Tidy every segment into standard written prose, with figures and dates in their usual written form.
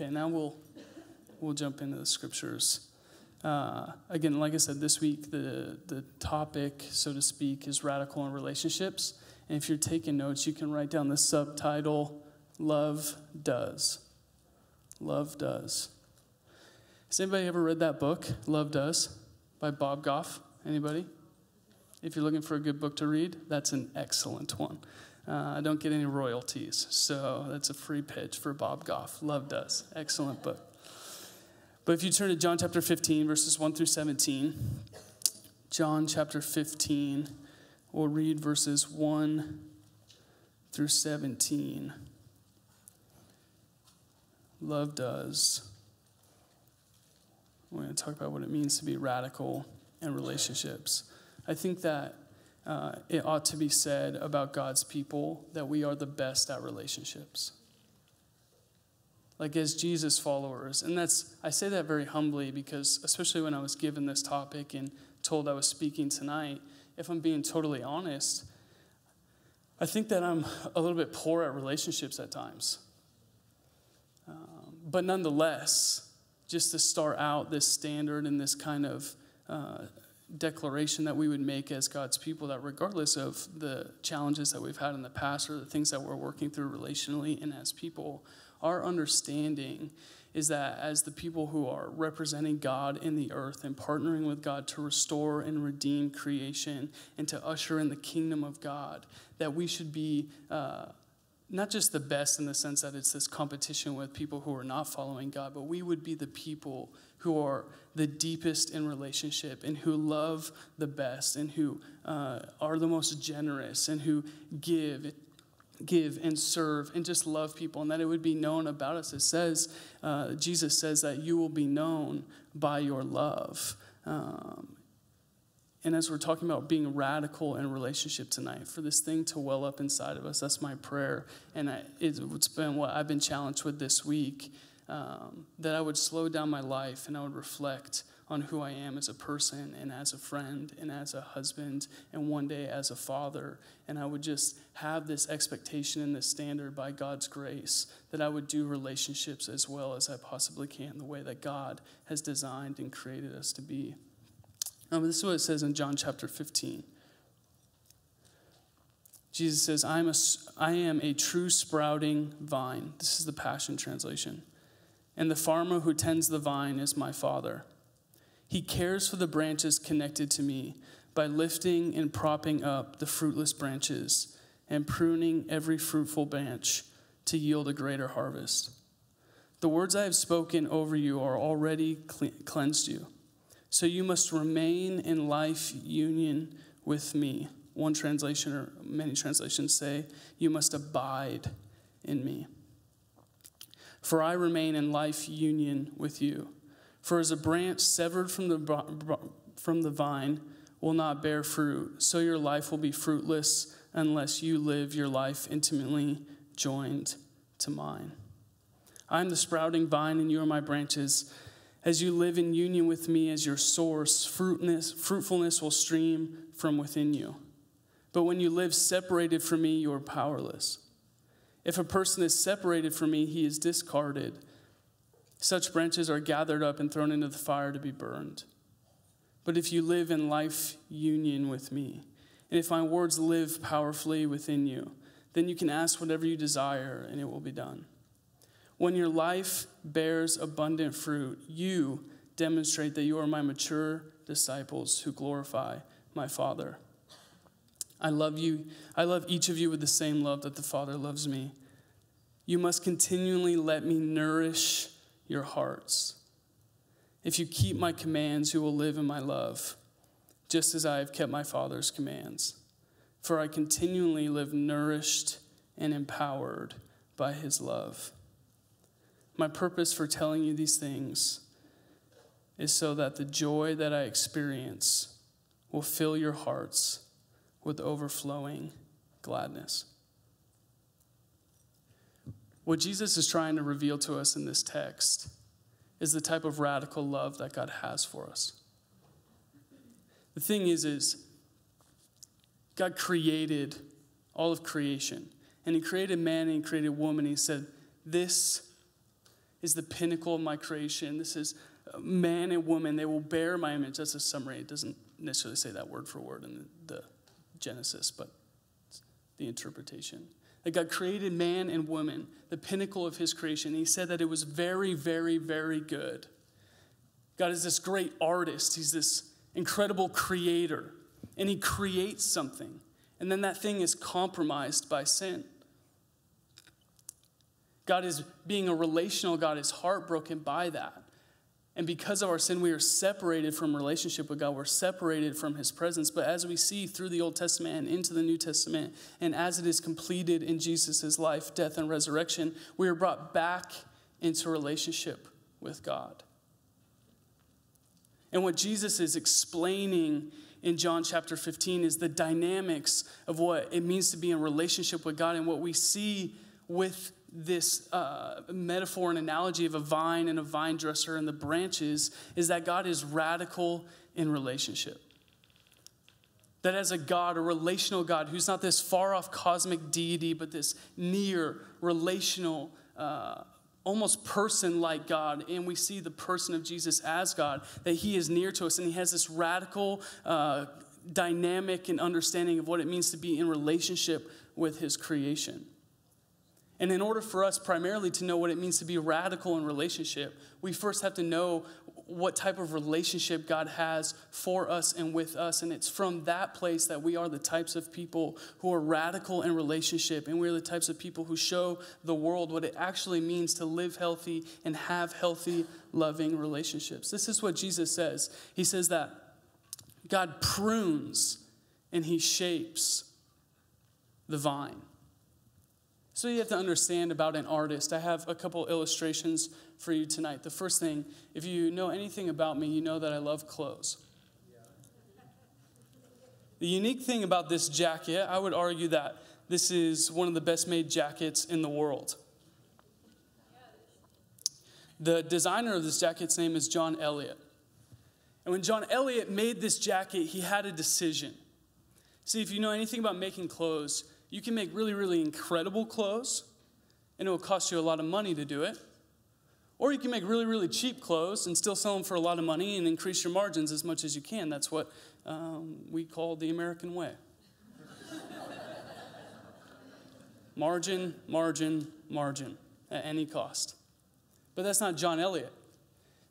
Okay, now we'll jump into the scriptures. Again, like I said, this week the topic, so to speak, is radical in relationships. And if you're taking notes, you can write down the subtitle, Love Does. Love Does. Has anybody ever read that book, Love Does, by Bob Goff? Anybody? If you're looking for a good book to read, that's an excellent one. I don't get any royalties, so that's a free pitch for Bob Goff. Love Does. Excellent book. But if you turn to John chapter 15, verses 1 through 17, John chapter 15, we'll read verses 1 through 17. Love does. We're going to talk about what it means to be radical in relationships. I think that it ought to be said about God's people that we are the best at relationships. Like as Jesus followers. And I say that very humbly because especially when I was given this topic and told I was speaking tonight, if I'm being totally honest, I think that I'm a little bit poor at relationships at times. But nonetheless, just to start out this standard and this kind of declaration that we would make as God's people, that regardless of the challenges that we've had in the past or the things that we're working through relationally and as people, our understanding is that as the people who are representing God in the earth and partnering with God to restore and redeem creation and to usher in the kingdom of God, that we should be not just the best in the sense that it's this competition with people who are not following God, but we would be the people who are the deepest in relationship and who love the best and who are the most generous and who give and serve and just love people, and that it would be known about us. It says, Jesus says that you will be known by your love. And as we're talking about being radical in relationship tonight, for this thing to well up inside of us, that's my prayer. And it's been what I've been challenged with this week, that I would slow down my life and I would reflect on who I am as a person and as a friend and as a husband and one day as a father. And I would just have this expectation and this standard by God's grace that I would do relationships as well as I possibly can, the way that God has designed and created us to be. This is what it says in John chapter 15. Jesus says, I am a true sprouting vine. This is the Passion Translation. And the farmer who tends the vine is my Father. He cares for the branches connected to me by lifting and propping up the fruitless branches and pruning every fruitful branch to yield a greater harvest. The words I have spoken over you are already cleansed you. So you must remain in life union with me. One translation or many translations say, you must abide in me. For I remain in life union with you. For as a branch severed from the vine will not bear fruit, so your life will be fruitless unless you live your life intimately joined to mine. I am the sprouting vine and you are my branches. As you live in union with me as your source, fruitfulness will stream from within you. But when you live separated from me, you are powerless. If a person is separated from me, he is discarded. Such branches are gathered up and thrown into the fire to be burned. But if you live in life union with me, and if my words live powerfully within you, then you can ask whatever you desire and it will be done. When your life bears abundant fruit, you demonstrate that you are my mature disciples who glorify my Father. I love you. I love each of you with the same love that the Father loves me. You must continually let me nourish your hearts. If you keep my commands, you will live in my love, just as I have kept my Father's commands. For I continually live nourished and empowered by his love. My purpose for telling you these things is so that the joy that I experience will fill your hearts with overflowing gladness. What Jesus is trying to reveal to us in this text is the type of radical love that God has for us. The thing is God created all of creation. And he created man and he created woman. And he said, this is the pinnacle of my creation. This is man and woman. They will bear my image. That's a summary. It doesn't necessarily say that word for word in the Genesis, but it's the interpretation. That God created man and woman, the pinnacle of his creation. He said that it was very, very, very good. God is this great artist. He's this incredible creator. And he creates something. And then that thing is compromised by sin. God is being a relational God, is heartbroken by that. And because of our sin, we are separated from relationship with God. We're separated from his presence. But as we see through the Old Testament and into the New Testament, and as it is completed in Jesus' life, death, and resurrection, we are brought back into relationship with God. And what Jesus is explaining in John chapter 15 is the dynamics of what it means to be in relationship with God. And what we see with this metaphor and analogy of a vine and a vine dresser and the branches is that God is radical in relationship. That as a God, a relational God, who's not this far-off cosmic deity, but this near, relational, almost person-like God, and we see the person of Jesus as God, that he is near to us, and he has this radical dynamic and understanding of what it means to be in relationship with his creation. And in order for us primarily to know what it means to be radical in relationship, we first have to know what type of relationship God has for us and with us. And it's from that place that we are the types of people who are radical in relationship. And we're the types of people who show the world what it actually means to live healthy and have healthy, loving relationships. This is what Jesus says. He says that God prunes and he shapes the vine. So you have to understand about an artist. I have a couple illustrations for you tonight. The first thing, if you know anything about me, you know that I love clothes. The unique thing about this jacket, I would argue that this is one of the best made jackets in the world. The designer of this jacket's name is John Elliott. And when John Elliott made this jacket, he had a decision. See, if you know anything about making clothes, you can make really, really incredible clothes, and it will cost you a lot of money to do it. Or you can make really, really cheap clothes and still sell them for a lot of money and increase your margins as much as you can. That's what we call the American way. Margin, margin, margin at any cost. But that's not John Elliott.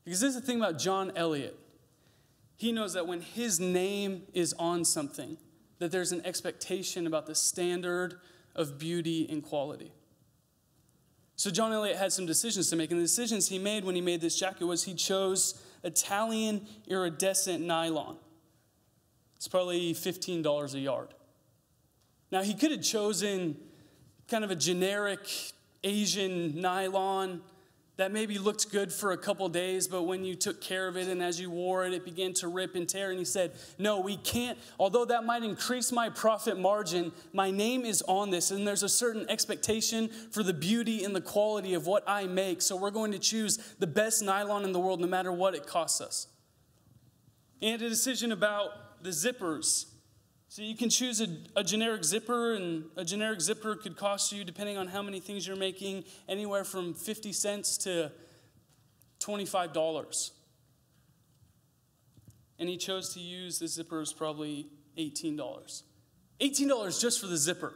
Because this is the thing about John Elliott. He knows that when his name is on something, that there's an expectation about the standard of beauty and quality. So John Elliott had some decisions to make, and the decisions he made when he made this jacket was he chose Italian iridescent nylon. It's probably $15 a yard. Now, he could have chosen kind of a generic Asian nylon that maybe looked good for a couple days, but when you took care of it and as you wore it, it began to rip and tear. And he said, no, we can't, although that might increase my profit margin, my name is on this. And there's a certain expectation for the beauty and the quality of what I make. So we're going to choose the best nylon in the world, no matter what it costs us. And a decision about the zippers. So you can choose a generic zipper, and a generic zipper could cost you, depending on how many things you're making, anywhere from 50 cents to $25. And he chose to use the zippers probably $18. $18 just for the zipper.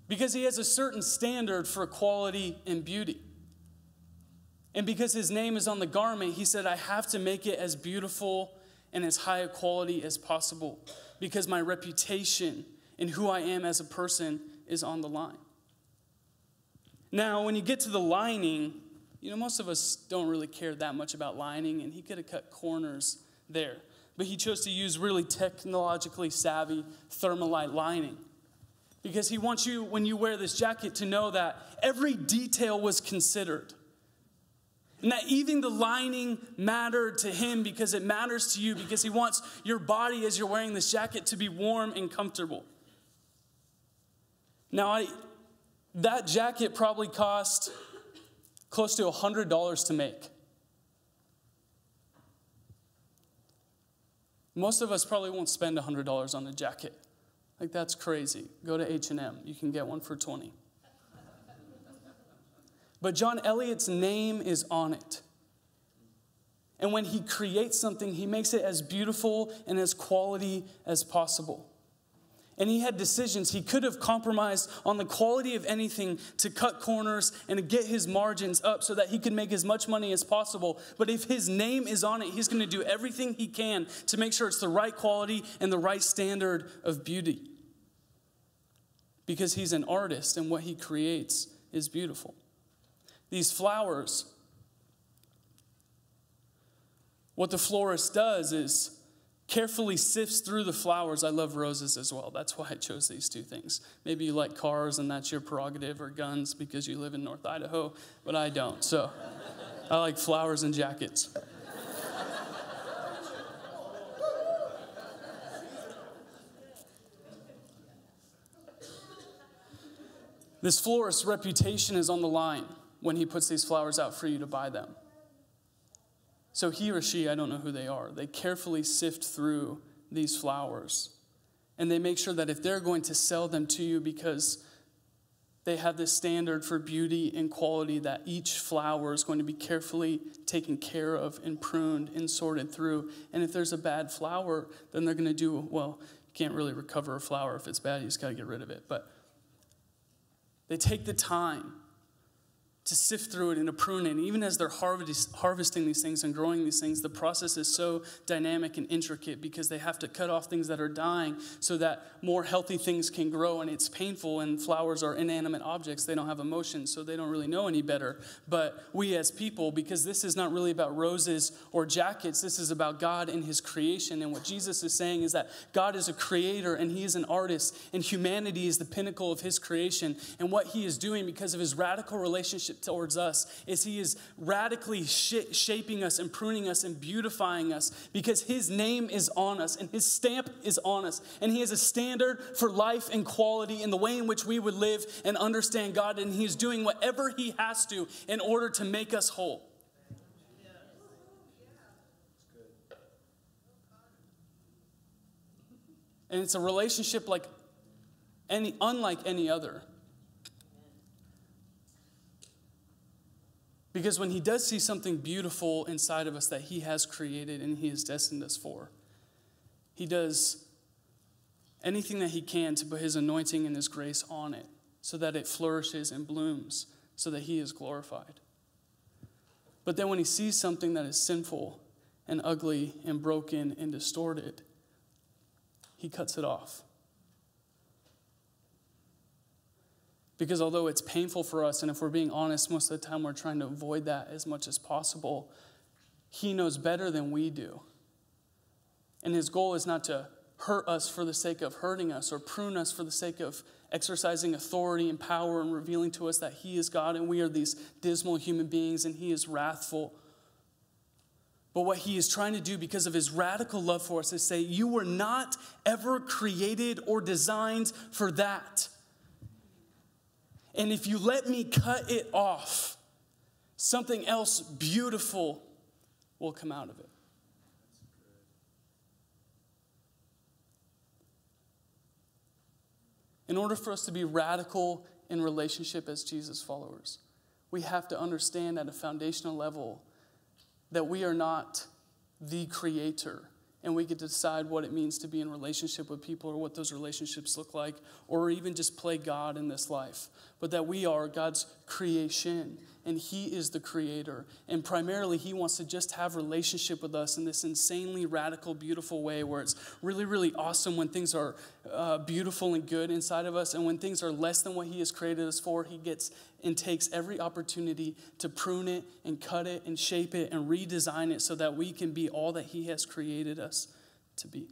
Because he has a certain standard for quality and beauty. And because his name is on the garment, he said, I have to make it as beautiful and as high a quality as possible, because my reputation and who I am as a person is on the line. Now, when you get to the lining, most of us don't really care that much about lining, and he could have cut corners there. But he chose to use really technologically savvy Thermalite lining, because he wants you, when you wear this jacket, to know that every detail was considered. And that even the lining mattered to him because it matters to you, because he wants your body as you're wearing this jacket to be warm and comfortable. Now, that jacket probably cost close to $100 to make. Most of us probably won't spend $100 on a jacket. Like, that's crazy. Go to H&M. You can get one for $20. but John Elliott's name is on it. And when he creates something, he makes it as beautiful and as quality as possible. And he had decisions. He could have compromised on the quality of anything to cut corners and to get his margins up so that he could make as much money as possible. But if his name is on it, he's going to do everything he can to make sure it's the right quality and the right standard of beauty. Because he's an artist and what he creates is beautiful. These flowers, what the florist does is carefully sifts through the flowers. I love roses as well. That's why I chose these two things. Maybe you like cars and that's your prerogative, or guns because you live in North Idaho, but I don't. So I like flowers and jackets. This florist's reputation is on the line when he puts these flowers out for you to buy them. So he or she, I don't know who they are, they carefully sift through these flowers. And they make sure that if they're going to sell them to you because they have this standard for beauty and quality, that each flower is going to be carefully taken care of and pruned and sorted through. And if there's a bad flower, then they're going to do, well, you can't really recover a flower if it's bad, you just got to get rid of it. But they take the time to sift through it and to prune it. And even as they're harvesting these things and growing these things, the process is so dynamic and intricate because they have to cut off things that are dying so that more healthy things can grow. And it's painful, and flowers are inanimate objects. They don't have emotions, so they don't really know any better. But we as people, because this is not really about roses or jackets, this is about God and his creation. And what Jesus is saying is that God is a creator and he is an artist, and humanity is the pinnacle of his creation. And what he is doing because of his radical relationship towards us is he is radically shaping us and pruning us and beautifying us because his name is on us and his stamp is on us, and he has a standard for life and quality in the way in which we would live and understand God, and he is doing whatever he has to in order to make us whole. And it's a relationship unlike any other. Because when he does see something beautiful inside of us that he has created and he has destined us for, he does anything that he can to put his anointing and his grace on it so that it flourishes and blooms so that he is glorified. But then when he sees something that is sinful and ugly and broken and distorted, he cuts it off. Because although it's painful for us, and if we're being honest, most of the time we're trying to avoid that as much as possible, he knows better than we do. And his goal is not to hurt us for the sake of hurting us or prune us for the sake of exercising authority and power and revealing to us that he is God and we are these dismal human beings and he is wrathful. But what he is trying to do because of his radical love for us is say, you were not ever created or designed for that. And if you let me cut it off, something else beautiful will come out of it. In order for us to be radical in relationship as Jesus followers, we have to understand at a foundational level that we are not the creator, and we get to decide what it means to be in relationship with people or what those relationships look like, or even just play God in this life. But that we are God's creation, and he is the creator. And primarily, he wants to just have relationship with us in this insanely radical, beautiful way where it's really, really awesome when things are beautiful and good inside of us. And when things are less than what he has created us for, he gets and takes every opportunity to prune it and cut it and shape it and redesign it so that we can be all that he has created us to be.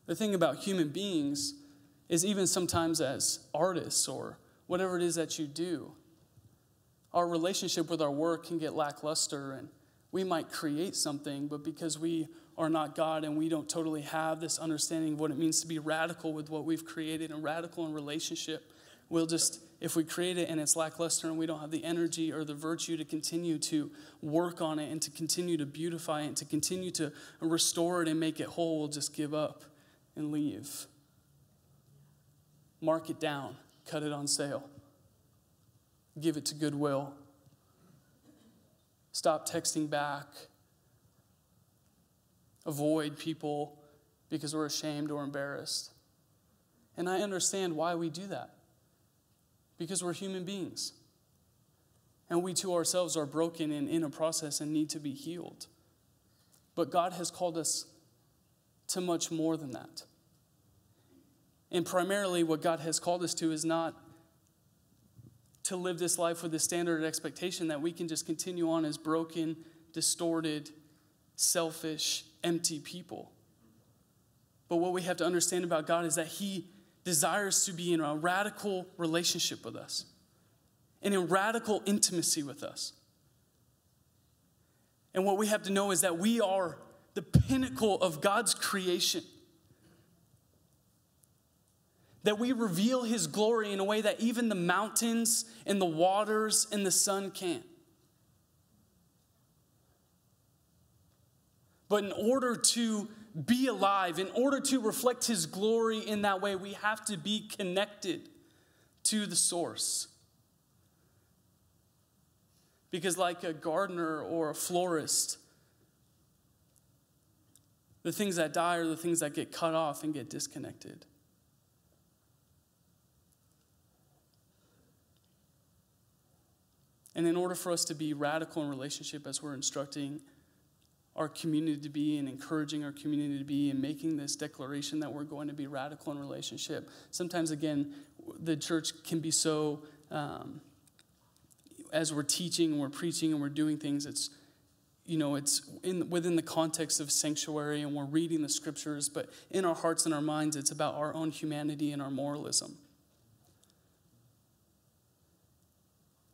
The thing about human beings is even sometimes as artists or whatever it is that you do, our relationship with our work can get lackluster, and we might create something, but because we are not God and we don't totally have this understanding of what it means to be radical with what we've created and radical in relationship, if we create it and it's lackluster and we don't have the energy or the virtue to continue to work on it and to continue to beautify it and to continue to restore it and make it whole, we'll just give up and leave. Mark it down, cut it on sale, give it to Goodwill. Stop texting back. Avoid people because we're ashamed or embarrassed. And I understand why we do that. Because we're human beings. And we too ourselves are broken and in a process and need to be healed. But God has called us to much more than that. And primarily what God has called us to is not to live this life with the standard expectation that we can just continue on as broken, distorted, selfish, empty people. But what we have to understand about God is that He desires to be in a radical relationship with us and in radical intimacy with us. And what we have to know is that we are the pinnacle of God's creation. That we reveal His glory in a way that even the mountains and the waters and the sun can't. But in order to be alive, in order to reflect His glory in that way, we have to be connected to the source. Because like a gardener or a florist, the things that die are the things that get cut off and get disconnected. And in order for us to be radical in relationship as we're instructing our community to be and encouraging our community to be and making this declaration that we're going to be radical in relationship, sometimes, again, the church can be so, as we're teaching and we're preaching and we're doing things, it's within the context of sanctuary and we're reading the scriptures, but in our hearts and our minds, it's about our own humanity and our moralism.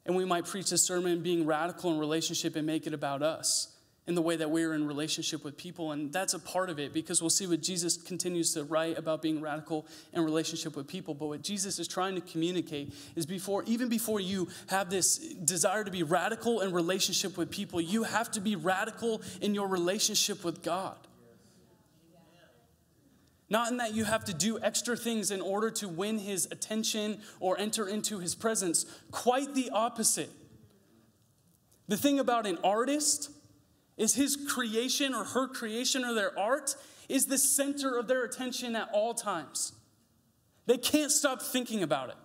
And we might preach a sermon being radical in relationship and make it about us in the way that we're in relationship with people. And that's a part of it because we'll see what Jesus continues to write about being radical in relationship with people. But what Jesus is trying to communicate is even before you have this desire to be radical in relationship with people, you have to be radical in your relationship with God. Not in that you have to do extra things in order to win His attention or enter into His presence. Quite the opposite. The thing about an artist is his creation or her creation or their art is the center of their attention at all times. They can't stop thinking about it.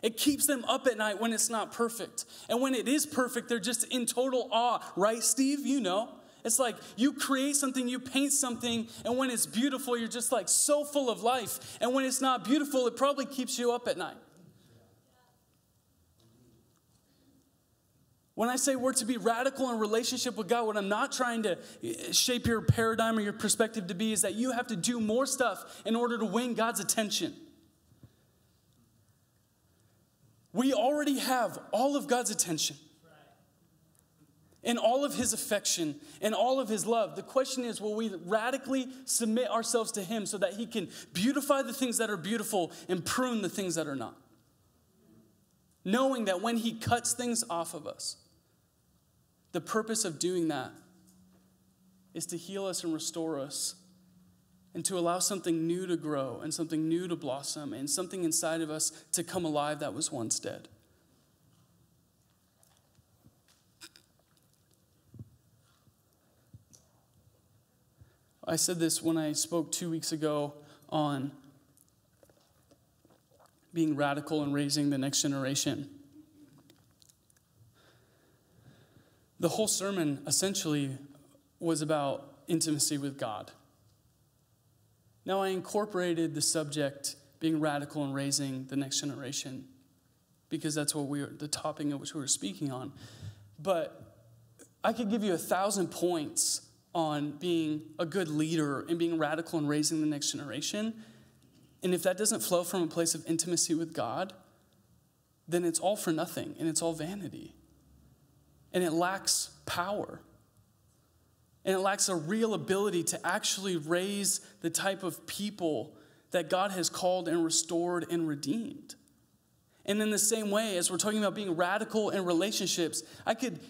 It keeps them up at night when it's not perfect. And when it is perfect, they're just in total awe. Right, Steve? You know. It's like you create something, you paint something, and when it's beautiful, you're just like so full of life. And when it's not beautiful, it probably keeps you up at night. When I say we're to be radical in relationship with God, what I'm not trying to shape your paradigm or your perspective to be is that you have to do more stuff in order to win God's attention. We already have all of God's attention and all of His affection and all of His love. The question is, will we radically submit ourselves to Him so that He can beautify the things that are beautiful and prune the things that are not? Knowing that when He cuts things off of us, the purpose of doing that is to heal us and restore us and to allow something new to grow and something new to blossom and something inside of us to come alive that was once dead. I said this when I spoke 2 weeks ago on being radical and raising the next generation. The whole sermon essentially was about intimacy with God. Now, I incorporated the subject being radical and raising the next generation because that's what the topic of which we were speaking on. But I could give you 1,000 points on being a good leader and being radical and raising the next generation. And if that doesn't flow from a place of intimacy with God, then it's all for nothing and it's all vanity. And it lacks power. And it lacks a real ability to actually raise the type of people that God has called and restored and redeemed. And in the same way, as we're talking about being radical in relationships,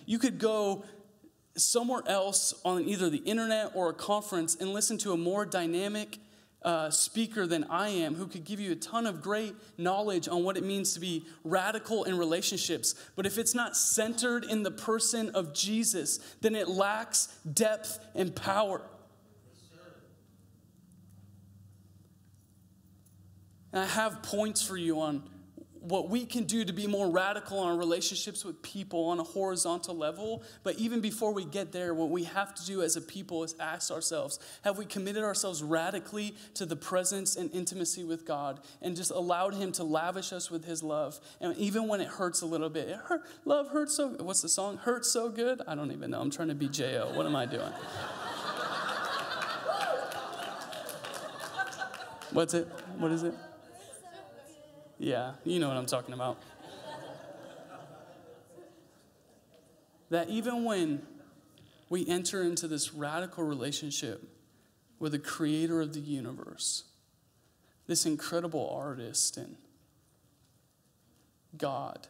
you could go somewhere else on either the internet or a conference and listen to a more dynamic speaker than I am, who could give you a ton of great knowledge on what it means to be radical in relationships. But if it's not centered in the person of Jesus, then it lacks depth and power. And I have points for you on what we can do to be more radical in our relationships with people on a horizontal level. But even before we get there, what we have to do as a people is ask ourselves, have we committed ourselves radically to the presence and intimacy with God and just allowed him to lavish us with his love? And even when it hurts a little bit, love hurts so, what's the song? Hurts so good? I don't even know. I'm trying to be J.O. What am I doing? What's it? What is it? Yeah, you know what I'm talking about. That even when we enter into this radical relationship with the creator of the universe, this incredible artist and God,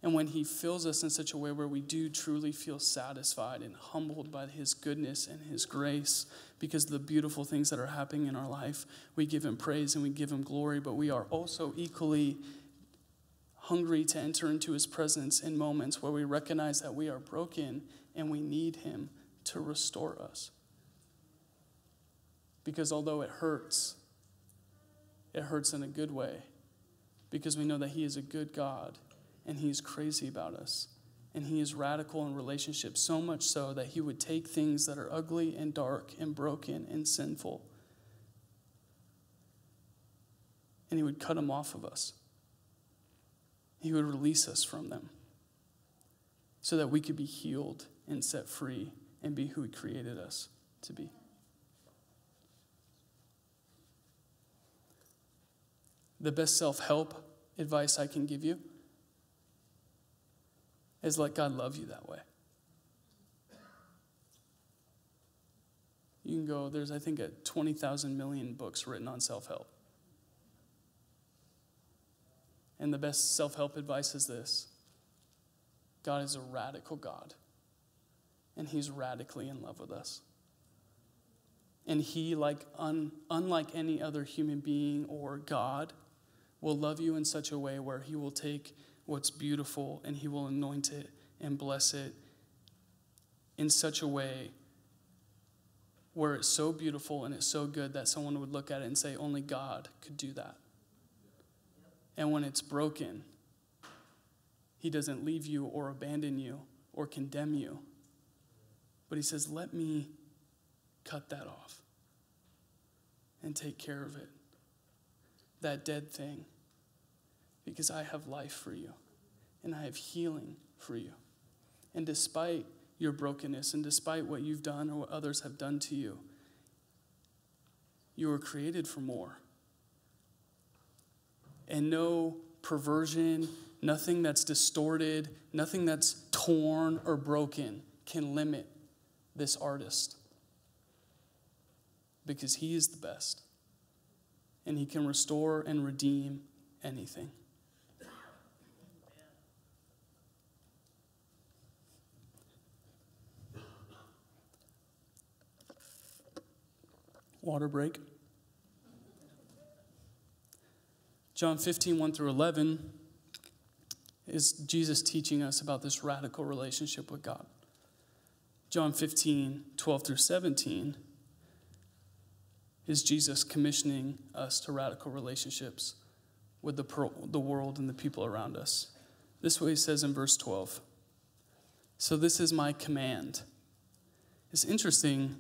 and when he fills us in such a way where we do truly feel satisfied and humbled by his goodness and his grace because of the beautiful things that are happening in our life, we give him praise and we give him glory, but we are also equally hungry to enter into his presence in moments where we recognize that we are broken and we need him to restore us. Because although it hurts in a good way, because we know that he is a good God. And he is crazy about us. And he is radical in relationships, so much so that he would take things that are ugly and dark and broken and sinful, and he would cut them off of us. He would release us from them so that we could be healed and set free and be who he created us to be. The best self-help advice I can give you is let God love you that way. You can go, there's I think 20,000 million books written on self-help. And the best self-help advice is this: God is a radical God. And he's radically in love with us. And he, unlike any other human being or God, will love you in such a way where he will take what's beautiful and he will anoint it and bless it in such a way where it's so beautiful and it's so good that someone would look at it and say, only God could do that. And when it's broken, he doesn't leave you or abandon you or condemn you, but he says, let me cut that off and take care of it, that dead thing, because I have life for you and I have healing for you. And despite your brokenness and despite what you've done or what others have done to you, you were created for more. And no perversion, nothing that's distorted, nothing that's torn or broken can limit this artist, because he is the best and he can restore and redeem anything. Water break. John 15, 1 through 11 is Jesus teaching us about this radical relationship with God. John 15, 12 through 17 is Jesus commissioning us to radical relationships with the world and the people around us. This is what he says in verse 12. So this is my command. It's interesting.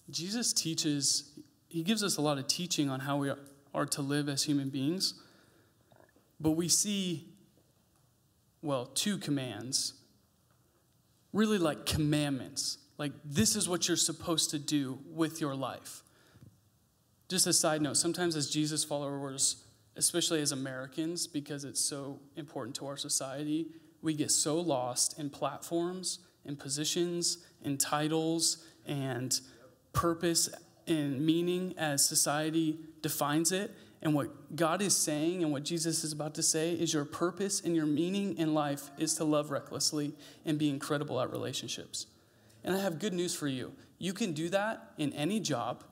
Jesus teaches, he gives us a lot of teaching on how we are to live as human beings. But we see, two commands, really like commandments. Like, this is what you're supposed to do with your life. Just a side note, sometimes as Jesus followers, especially as Americans, because it's so important to our society, we get so lost in platforms, in positions, in titles, and purpose and meaning as society defines it. And what God is saying and what Jesus is about to say is your purpose and your meaning in life is to love recklessly and be incredible at relationships. And I have good news for you. You can do that in any job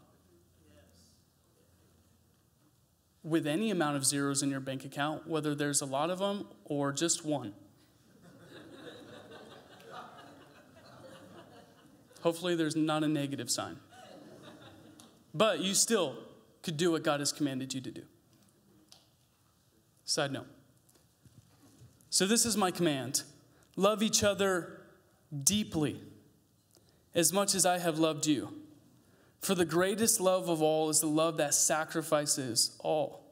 with any amount of zeros in your bank account, whether there's a lot of them or just one. Hopefully there's not a negative sign. But you still could do what God has commanded you to do. Side note. So this is my command. Love each other deeply, as much as I have loved you. For the greatest love of all is the love that sacrifices all.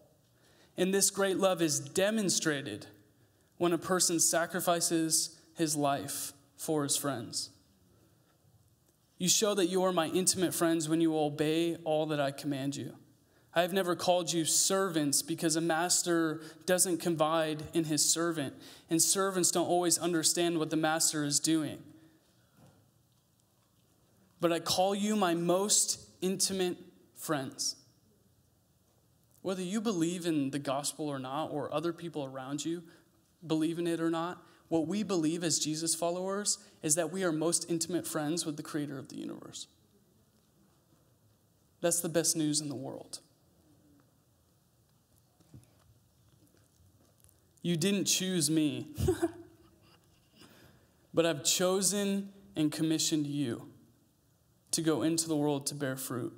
And this great love is demonstrated when a person sacrifices his life for his friends. You show that you are my intimate friends when you obey all that I command you. I have never called you servants because a master doesn't confide in his servant, and servants don't always understand what the master is doing. But I call you my most intimate friends. Whether you believe in the gospel or not, or other people around you believe in it or not, what we believe as Jesus followers is that we are most intimate friends with the creator of the universe. That's the best news in the world. You didn't choose me, but I've chosen and commissioned you to go into the world to bear fruit.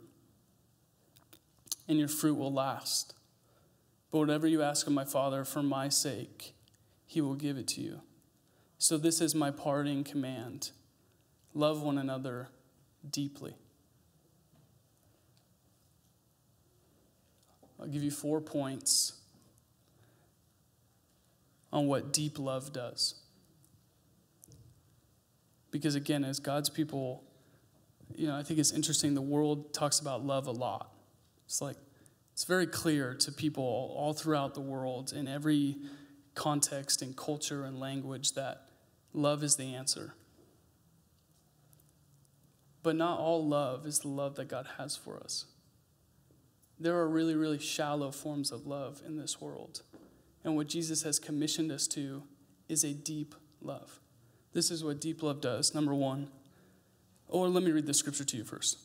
And your fruit will last. But whatever you ask of my Father for my sake, he will give it to you. So this is my parting command. Love one another deeply. I'll give you 4 points on what deep love does. Because again, as God's people, I think it's interesting, the world talks about love a lot. It's very clear to people all throughout the world in every context and culture and language that love is the answer. But not all love is the love that God has for us. There are really, really shallow forms of love in this world. And what Jesus has commissioned us to is a deep love. This is what deep love does. Number 1. Or let me read the scripture to you first.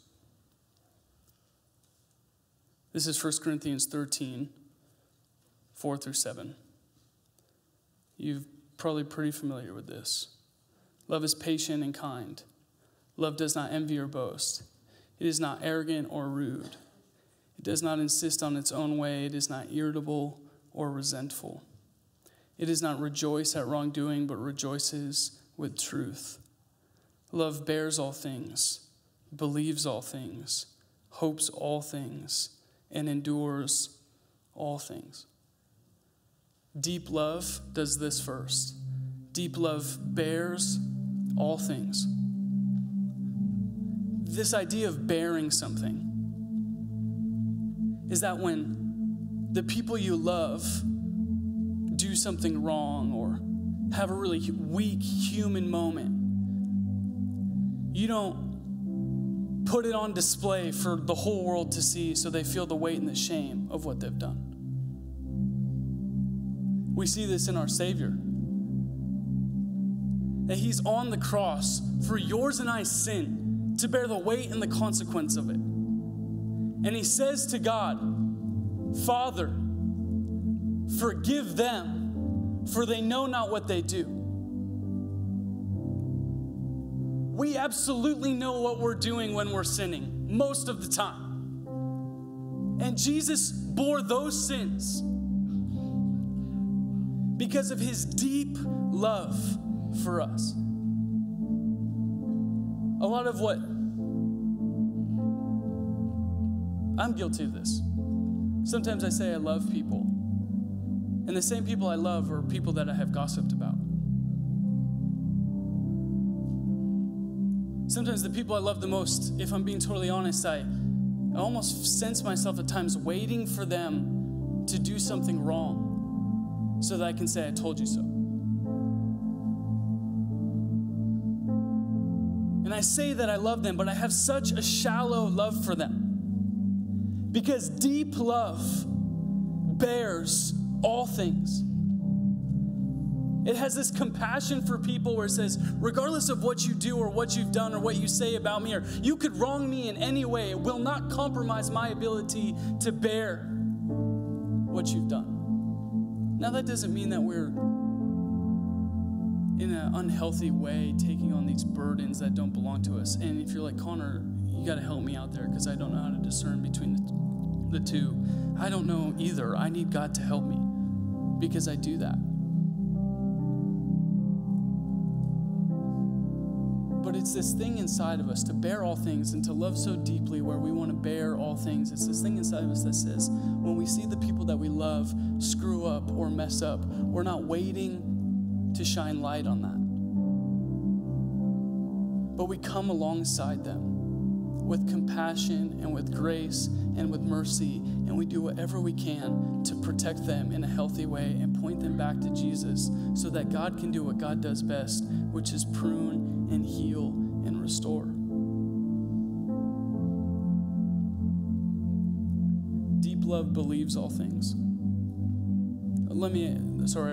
This is 1 Corinthians 13, 4 through 7. You're probably pretty familiar with this. Love is patient and kind. Love does not envy or boast. It is not arrogant or rude. It does not insist on its own way. It is not irritable or resentful. It does not rejoice at wrongdoing, but rejoices with truth. Love bears all things, believes all things, hopes all things, and endures all things. Deep love does this first. Deep love bears all things. This idea of bearing something is that when the people you love do something wrong or have a really weak human moment, you don't put it on display for the whole world to see so they feel the weight and the shame of what they've done. We see this in our Savior. That he's on the cross for yours and I's sin to bear the weight and the consequence of it. And he says to God, Father, forgive them, for they know not what they do. We absolutely know what we're doing when we're sinning, most of the time. And Jesus bore those sins because of his deep love for us. A lot of what I'm guilty of this. Sometimes I say I love people, and the same people I love are people that I have gossiped about. Sometimes the people I love the most, if I'm being totally honest, I almost sense myself at times waiting for them to do something wrong so that I can say, I told you so. And I say that I love them, but I have such a shallow love for them. Because deep love bears all things. It has this compassion for people where it says, regardless of what you do or what you've done or what you say about me, or you could wrong me in any way, it will not compromise my ability to bear what you've done. Now, that doesn't mean that we're in an unhealthy way taking on these burdens that don't belong to us. And if you're like, Connor, you got to help me out there because I don't know how to discern between the two. I don't know either. I need God to help me because I do that. But it's this thing inside of us to bear all things and to love so deeply where we want to bear all things. It's this thing inside of us that says, when we see the people that we love screw up or mess up, we're not waiting to shine light on that. But we come alongside them with compassion and with grace and with mercy, and we do whatever we can to protect them in a healthy way and point them back to Jesus so that God can do what God does best, which is prune and heal and restore. Deep love believes all things. I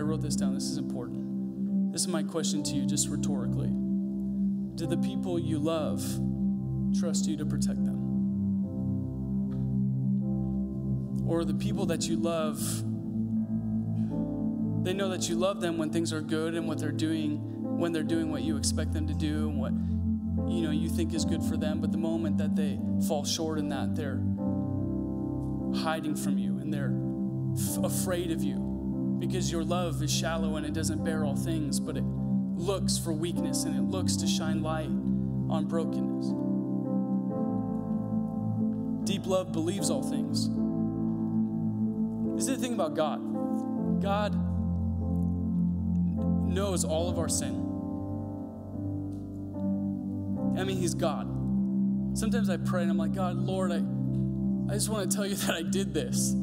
wrote this down. This is important. This is my question to you, just rhetorically. Do the people you love trust you to protect them? Or the people that you love, they know that you love them when things are good and what they're doing, when they're doing what you expect them to do and what you think is good for them, but the moment that they fall short in that, they're hiding from you and they're afraid of you because your love is shallow and it doesn't bear all things, but it looks for weakness and it looks to shine light on brokenness. Deep love believes all things. This is the thing about God. God knows all of our sin. I mean, he's God. Sometimes I pray and I'm like, God, Lord, I just want to tell you that I did this.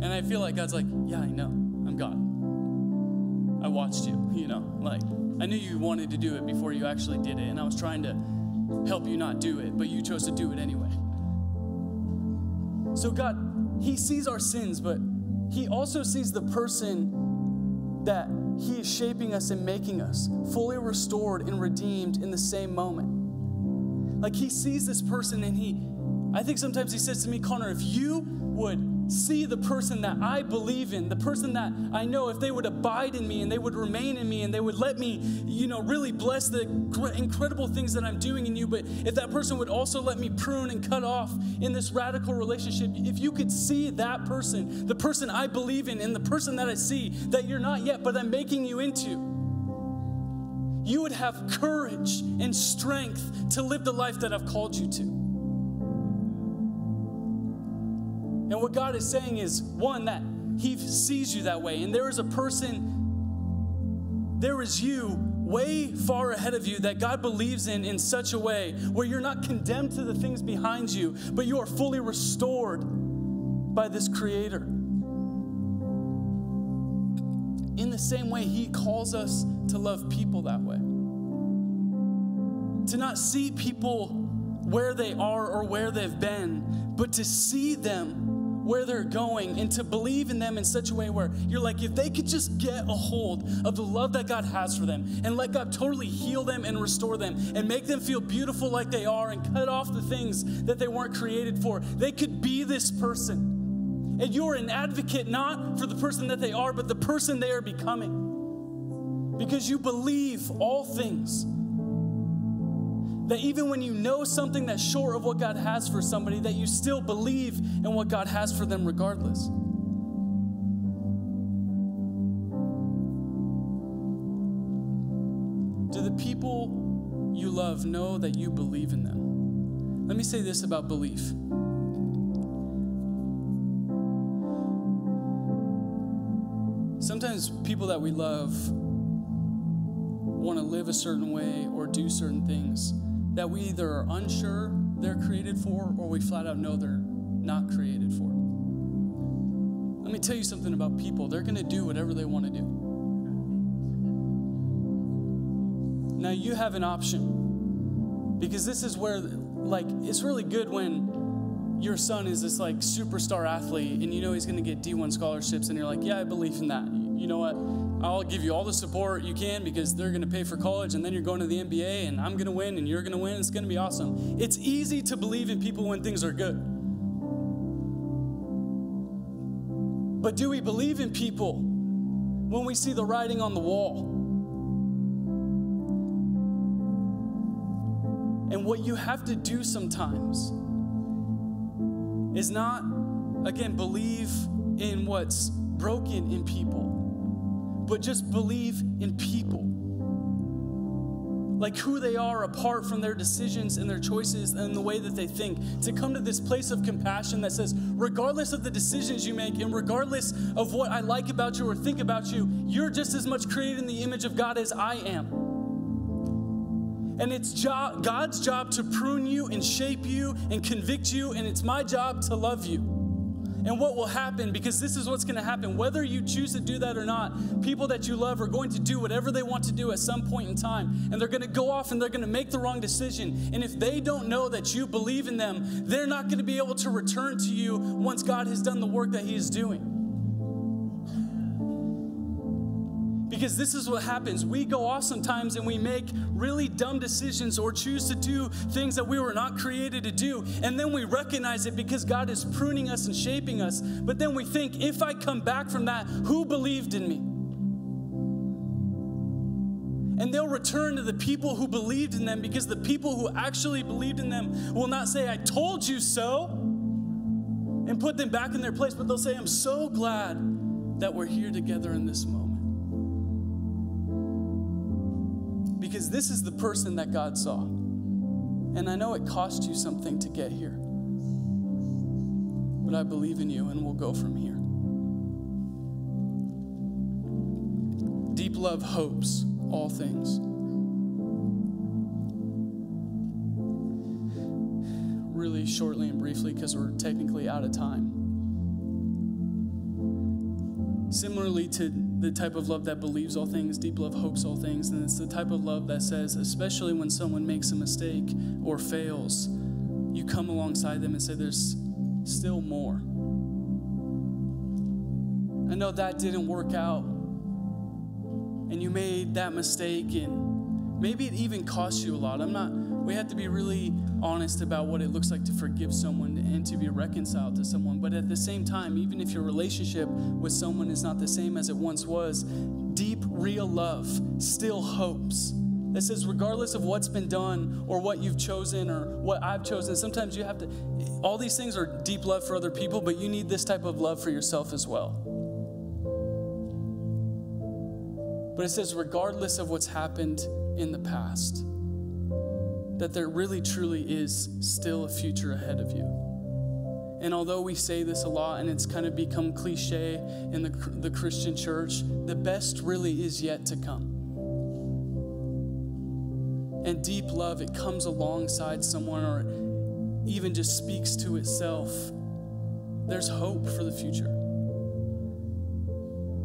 And I feel like God's like, yeah, I know. I'm God. I watched you, like I knew you wanted to do it before you actually did it. And I was trying to help you not do it, but you chose to do it anyway. So God, he sees our sins, but he also sees the person that he is shaping us and making us fully restored and redeemed in the same moment. Like he sees this person and I think sometimes he says to me, Connor, if you would see the person that I believe in, the person that I know, if they would abide in me and they would remain in me and they would let me, really bless the incredible things that I'm doing in you, but if that person would also let me prune and cut off in this radical relationship, if you could see that person, the person I believe in and the person that I see that you're not yet, but I'm making you into, you would have courage and strength to live the life that I've called you to. And what God is saying is, one, that he sees you that way. And there is a person, there is you way far ahead of you that God believes in such a way where you're not condemned to the things behind you, but you are fully restored by this Creator. In the same way, he calls us to love people that way. To not see people where they are or where they've been, but to see them where they're going and to believe in them in such a way where you're like, if they could just get a hold of the love that God has for them and let God totally heal them and restore them and make them feel beautiful like they are and cut off the things that they weren't created for, they could be this person. And you're an advocate not for the person that they are, but the person they are becoming. Because you believe all things. That even when you know something that's short of what God has for somebody, that you still believe in what God has for them regardless. Do the people you love know that you believe in them? Let me say this about belief. Sometimes people that we love want to live a certain way or do certain things that we either are unsure they're created for or we flat out know they're not created for. Let me tell you something about people. They're going to do whatever they want to do. Now you have an option, because this is where, it's really good when your son is this like superstar athlete and you know he's going to get D1 scholarships and you're like, yeah, I believe in that. You know what? I'll give you all the support you can because they're going to pay for college and then you're going to the NBA and I'm going to win and you're going to win. It's going to be awesome. It's easy to believe in people when things are good. But do we believe in people when we see the writing on the wall? And what you have to do sometimes is not, again, believe in what's broken in people, but just believe in people. Like who they are apart from their decisions and their choices and the way that they think. To come to this place of compassion that says, regardless of the decisions you make and regardless of what I like about you or think about you, you're just as much created in the image of God as I am. And it's God's job to prune you and shape you and convict you, and it's my job to love you. And what will happen, because this is what's going to happen, whether you choose to do that or not, people that you love are going to do whatever they want to do at some point in time, and they're going to go off and they're going to make the wrong decision. And if they don't know that you believe in them, they're not going to be able to return to you once God has done the work that He is doing. Because this is what happens. We go off sometimes and we make really dumb decisions or choose to do things that we were not created to do. And then we recognize it because God is pruning us and shaping us. But then we think, if I come back from that, who believed in me? And they'll return to the people who believed in them, because the people who actually believed in them will not say, I told you so, and put them back in their place. But they'll say, I'm so glad that we're here together in this moment. Because this is the person that God saw. And I know it cost you something to get here. But I believe in you, and we'll go from here. Deep love hopes all things. Really shortly and briefly, because we're technically out of time. Similarly to the type of love that believes all things, deep love hopes all things. And it's the type of love that says, especially when someone makes a mistake or fails, you come alongside them and say, there's still more. I know that didn't work out, and you made that mistake, and maybe it even cost you a lot. We have to be really honest about what it looks like to forgive someone and to be reconciled to someone. But at the same time, even if your relationship with someone is not the same as it once was, deep, real love still hopes. That says, regardless of what's been done or what you've chosen or what I've chosen, sometimes you have to, all these things are deep love for other people, but you need this type of love for yourself as well. But it says, regardless of what's happened in the past, that there really truly is still a future ahead of you. And although we say this a lot and it's kind of become cliche in the Christian church, the best really is yet to come. And deep love, it comes alongside someone or even just speaks to itself. There's hope for the future.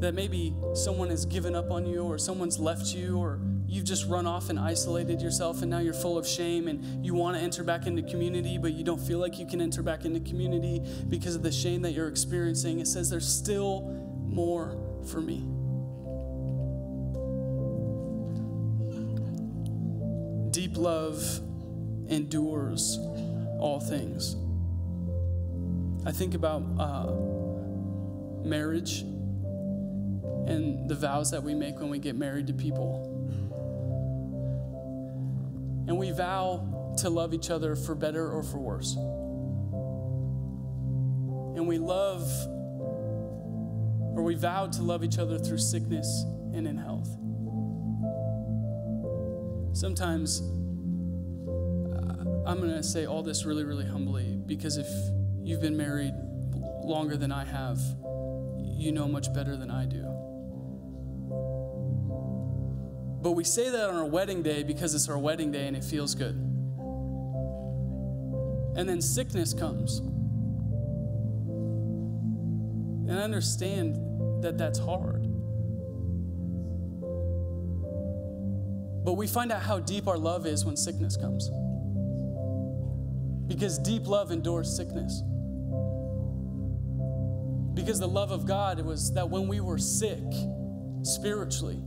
That maybe someone has given up on you, or someone's left you, or you've just run off and isolated yourself, and now you're full of shame and you want to enter back into community, but you don't feel like you can enter back into community because of the shame that you're experiencing. It says there's still more for me. Deep love endures all things. I think about marriage and the vows that we make when we get married to people. And we vow to love each other for better or for worse. And we vow to love each other through sickness and in health. Sometimes, I'm going to say all this really, really humbly, because if you've been married longer than I have, you know much better than I do. But we say that on our wedding day because it's our wedding day and it feels good. And then sickness comes. And I understand that that's hard. But we find out how deep our love is when sickness comes. Because deep love endures sickness. Because the love of God was that when we were sick spiritually,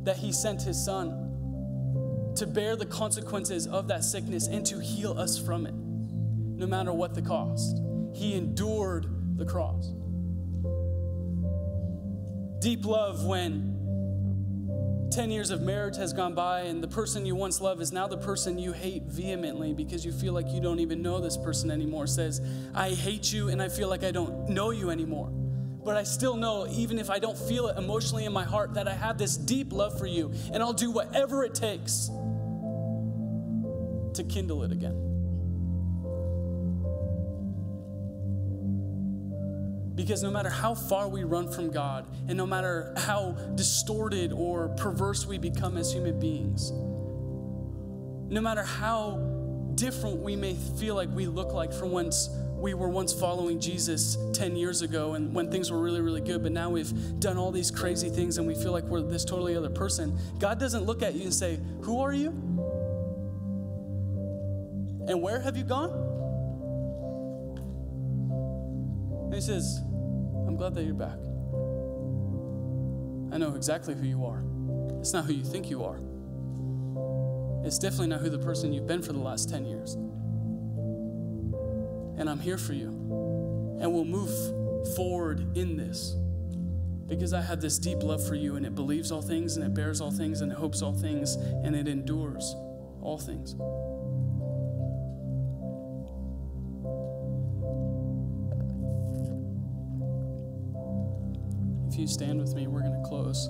that he sent his son to bear the consequences of that sickness and to heal us from it, no matter what the cost. He endured the cross. Deep love when 10 years of marriage has gone by and the person you once loved is now the person you hate vehemently because you feel like you don't even know this person anymore, says, I hate you and I feel like I don't know you anymore. But I still know, even if I don't feel it emotionally in my heart, that I have this deep love for you and I'll do whatever it takes to kindle it again. Because no matter how far we run from God, and no matter how distorted or perverse we become as human beings, no matter how different we may feel like we look like from whence we were once following Jesus 10 years ago and when things were really, really good, but now we've done all these crazy things and we feel like we're this totally other person, God doesn't look at you and say, who are you? And where have you gone? And he says, I'm glad that you're back. I know exactly who you are. It's not who you think you are. It's definitely not who the person you've been for the last 10 years. And I'm here for you. And we'll move forward in this because I have this deep love for you, and it believes all things, and it bears all things, and it hopes all things, and it endures all things. If you stand with me, we're going to close.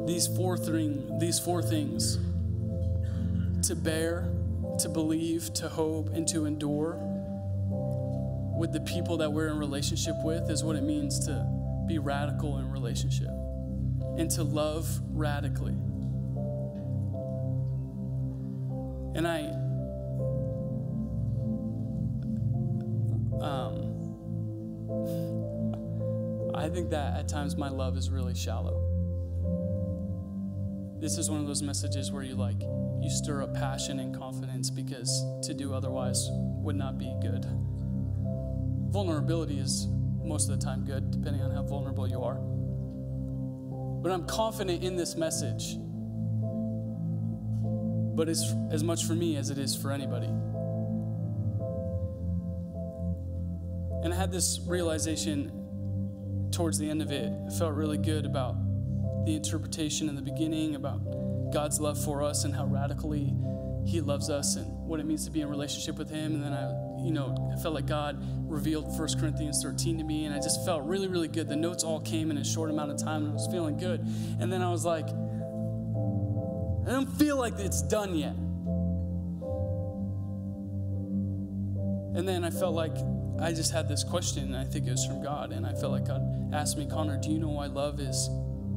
These four things, to bear, to believe, to hope, and to endure with the people that we're in relationship with, is what it means to be radical in relationship and to love radically. And I think that at times my love is really shallow. This is one of those messages where you stir up passion and confidence because to do otherwise would not be good. Vulnerability is most of the time good, depending on how vulnerable you are. But I'm confident in this message, but it's as much for me as it is for anybody. And I had this realization towards the end of it. I felt really good about the interpretation in the beginning about God's love for us and how radically he loves us and what it means to be in relationship with him. And then I felt like God revealed 1 Corinthians 13 to me, and I just felt really, really good. The notes all came in a short amount of time, and I was feeling good. And then I was like, I don't feel like it's done yet. And then I felt like I just had this question, and I think it was from God, and I felt like God asked me, Connor, do you know why love is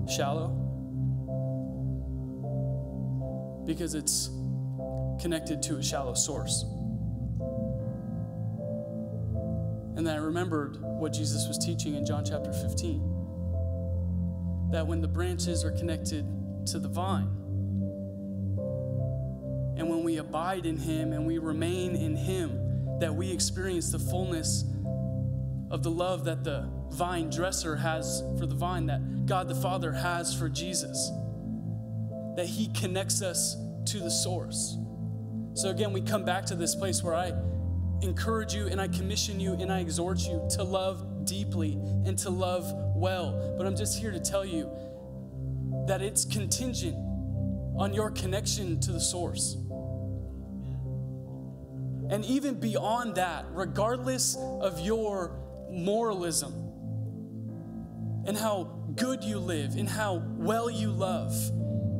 shallow? Because it's connected to a shallow source. And then I remembered what Jesus was teaching in John chapter 15, that when the branches are connected to the vine, and when we abide in him and we remain in him, that we experience the fullness of the love that the vine dresser has for the vine, that God the Father has for Jesus, that he connects us to the source. So again, we come back to this place where I encourage you and I commission you and I exhort you to love deeply and to love well. But I'm just here to tell you that it's contingent on your connection to the source. And even beyond that, regardless of your moralism and how good you live and how well you love,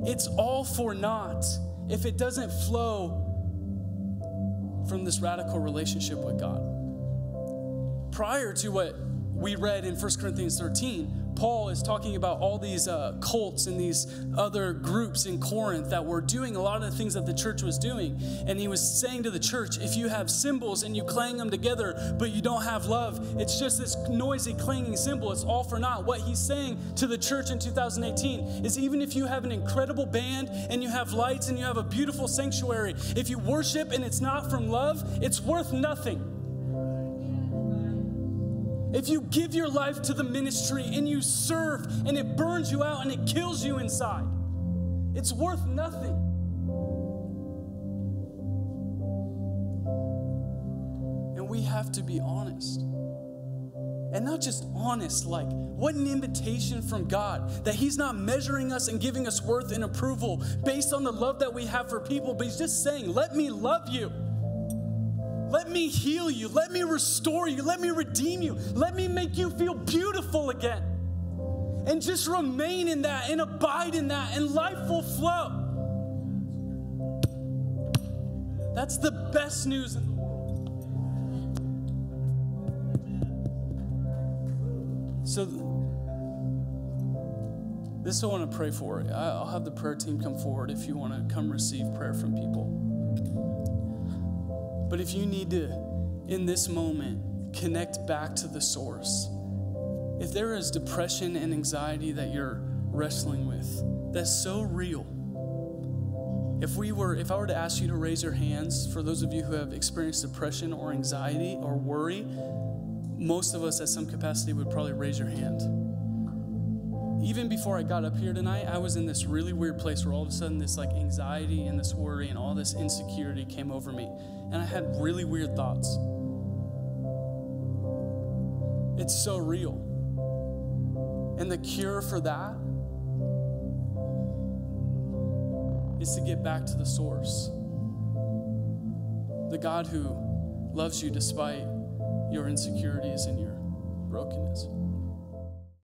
it's all for naught if it doesn't flow from this radical relationship with God. Prior to what we read in 1 Corinthians 13, Paul is talking about all these cults and these other groups in Corinth that were doing a lot of the things that the church was doing. And he was saying to the church, if you have cymbals and you clang them together, but you don't have love, it's just this noisy clanging cymbal. It's all for naught. What he's saying to the church in 2018 is even if you have an incredible band and you have lights and you have a beautiful sanctuary, if you worship and it's not from love, it's worth nothing. If you give your life to the ministry and you serve and it burns you out and it kills you inside, it's worth nothing. And we have to be honest. And not just honest, like what an invitation from God that he's not measuring us and giving us worth and approval based on the love that we have for people, but he's just saying, let me love you. Let me heal you. Let me restore you. Let me redeem you. Let me make you feel beautiful again. And just remain in that and abide in that, and life will flow. That's the best news in the world. So this I want to pray for. I'll have the prayer team come forward if you want to come receive prayer from people. But if you need to, in this moment, connect back to the source, if there is depression and anxiety that you're wrestling with, that's so real. If I were to ask you to raise your hands, for those of you who have experienced depression or anxiety or worry, most of us at some capacity would probably raise your hand. Even before I got up here tonight, I was in this really weird place where all of a sudden this like anxiety and this worry and all this insecurity came over me. And I had really weird thoughts. It's so real. And the cure for that is to get back to the source. The God who loves you despite your insecurities and your brokenness.